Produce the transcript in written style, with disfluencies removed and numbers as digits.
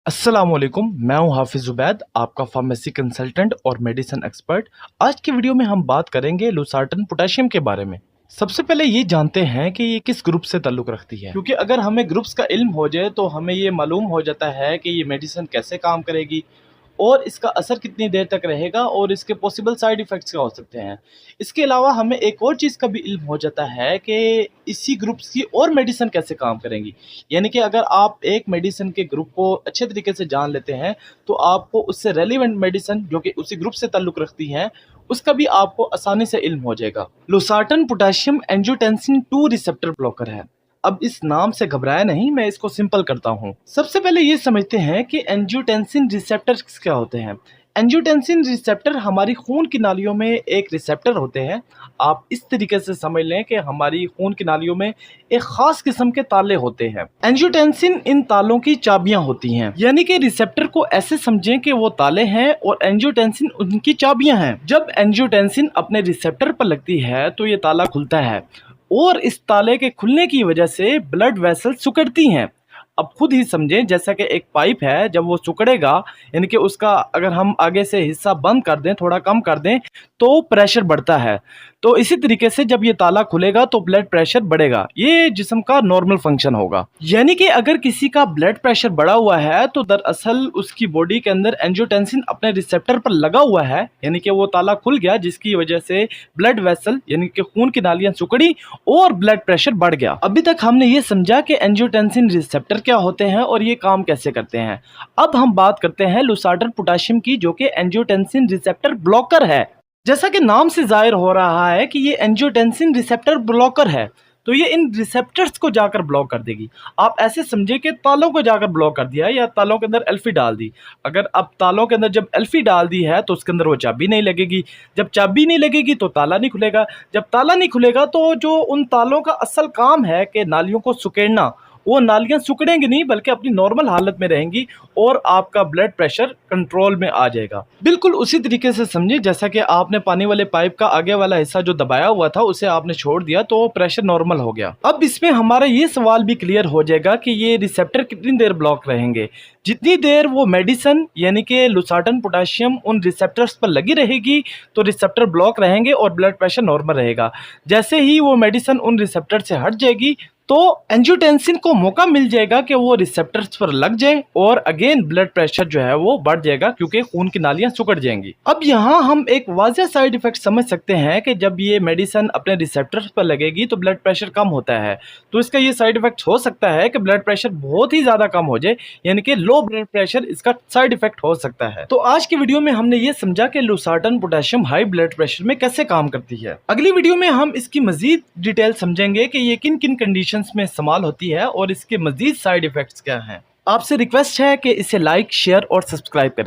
अस्सलामुअलैकुम, मैं हूं हाफिज जुबैद, आपका फार्मेसी कंसल्टेंट और मेडिसिन एक्सपर्ट। आज की वीडियो में हम बात करेंगे लोसार्टन पोटेशियम के बारे में। सबसे पहले ये जानते हैं कि ये किस ग्रुप से ताल्लुक़ रखती है, क्योंकि अगर हमें ग्रुप्स का इल्म हो जाए तो हमें ये मालूम हो जाता है कि ये मेडिसिन कैसे काम करेगी और इसका असर कितनी देर तक रहेगा और इसके पॉसिबल साइड इफ़ेक्ट्स क्या हो सकते हैं। इसके अलावा हमें एक और चीज़ का भी इल्म हो जाता है कि इसी ग्रुप्स की और मेडिसिन कैसे काम करेंगी। यानी कि अगर आप एक मेडिसिन के ग्रुप को अच्छे तरीके से जान लेते हैं, तो आपको उससे रेलेवेंट मेडिसिन जो कि उसी ग्रुप से ताल्लुक़ रखती हैं, उसका भी आपको आसानी से इल्म हो जाएगा। Losartan potassium angiotensin 2 receptor blocker है। अब इस नाम से घबराया नहीं, मैं इसको सिंपल करता हूँ। सबसे पहले ये समझते हैं कि एंजियोटेंसिन रिसेप्टर्स क्या होते हैं। एंजियोटेंसिन रिसेप्टर हमारी खून की नालियों में एक रिसेप्टर होते हैं। आप इस तरीके से समझ लें कि हमारी खून की नालियों में एक खास किस्म के ताले होते हैं। एंजियोटेंसिन इन तालों की चाबियां होती हैं, यानी कि रिसेप्टर को ऐसे समझें कि वो ताले हैं और एंजियोटेंसिन उनकी चाबियां हैं। जब एंजियोटेंसिन अपने रिसेप्टर पर लगती है तो ये ताला खुलता है और इस ताले के खुलने की वजह से ब्लड वेसल सिकुड़ती हैं। अब खुद ही समझें, जैसा कि एक पाइप है, जब वो सिकुड़ेगा यानी कि उसका अगर हम आगे से हिस्सा बंद कर दें, थोड़ा कम कर दें, तो प्रेशर बढ़ता है। तो इसी तरीके से जब ये ताला खुलेगा तो ब्लड प्रेशर बढ़ेगा। ये जिस्म का नॉर्मल फंक्शन होगा। यानी कि अगर किसी का ब्लड प्रेशर बढ़ा हुआ है तो दरअसल उसकी बॉडी के अंदर एंजियोटेंसिन अपने रिसेप्टर पर लगा हुआ है, यानी कि वो ताला खुल गया जिसकी वजह से ब्लड वेसल यानी कि खून की नालियां सिकुड़ी और ब्लड प्रेशर बढ़ गया। अभी तक हमने ये समझा कि एंजियोटेंसिन रिसेप्टर क्या होते हैं और ये काम कैसे करते हैं। अब हम बात करते हैं लोसार्टन पोटेशियम की, जो कि एंजियोटेंसिन रिसेप्टर ब्लॉकर है। जैसा कि नाम से जाहिर हो रहा है कि ये एंजियोटेंसिन रिसेप्टर ब्लॉकर है, तो ये इन रिसेप्टर्स को जाकर ब्लॉक कर देगी। आप ऐसे समझे कि तालों को जाकर ब्लॉक कर दिया या तालों के अंदर एल्फी डाल दी। अगर अब तालों के अंदर जब एल्फी डाल दी है तो उसके अंदर वो चाबी नहीं लगेगी। जब चाबी नहीं लगेगी तो ताला नहीं खुलेगा। जब ताला नहीं खुलेगा तो जो उन तालों का असल काम है कि नालियों को सुकेड़ना, वो नालियां सुकड़ेंगी नहीं बल्कि अपनी नॉर्मल हालत में रहेंगी और आपका ब्लड प्रेशर कंट्रोल में आ जाएगा। बिल्कुल उसी तरीके से समझिए जैसा कि आपने पानी वाले पाइप का आगे वाला हिस्सा जो दबाया हुआ था उसे आपने छोड़ दिया तो प्रेशर नॉर्मल हो गया। अब इसमें हमारा ये सवाल भी क्लियर हो जाएगा कि ये रिसेप्टर कितनी देर ब्लॉक रहेंगे। जितनी देर वो मेडिसिन यानी कि लोसार्टन पोटेशियम उन रिसेप्टर्स पर लगी रहेगी तो रिसेप्टर ब्लॉक रहेंगे और ब्लड प्रेशर नॉर्मल रहेगा। जैसे ही वो मेडिसिन उन रिसेप्टर से हट जाएगी तो एंजियोटेंसिन को मौका मिल जाएगा कि वो रिसेप्टर्स पर लग जाए और अगेन ब्लड प्रेशर जो है वो बढ़ जाएगा, क्योंकि खून की नालियां सिकुड़ जाएंगी। अब यहाँ हम एक वाज़ेह साइड इफेक्ट समझ सकते हैं कि जब ये मेडिसिन अपने रिसेप्टर्स पर लगेगी तो ब्लड प्रेशर कम होता है। तो इसका ये साइड इफेक्ट हो सकता है कि ब्लड प्रेशर बहुत ही ज़्यादा कम हो जाए, यानी कि लो ब्लड प्रेशर इसका साइड इफेक्ट हो सकता है। तो आज की वीडियो में हमने ये समझा कि losartan potassium high blood pressure में कैसे काम करती है। अगली वीडियो में हम इसकी मजीद डिटेल समझेंगे कि ये किन किन कंडीशन में इस्तेमाल होती है और इसके मजीद साइड इफेक्ट्स क्या हैं। आपसे रिक्वेस्ट है कि इसे लाइक, शेयर और सब्सक्राइब करें।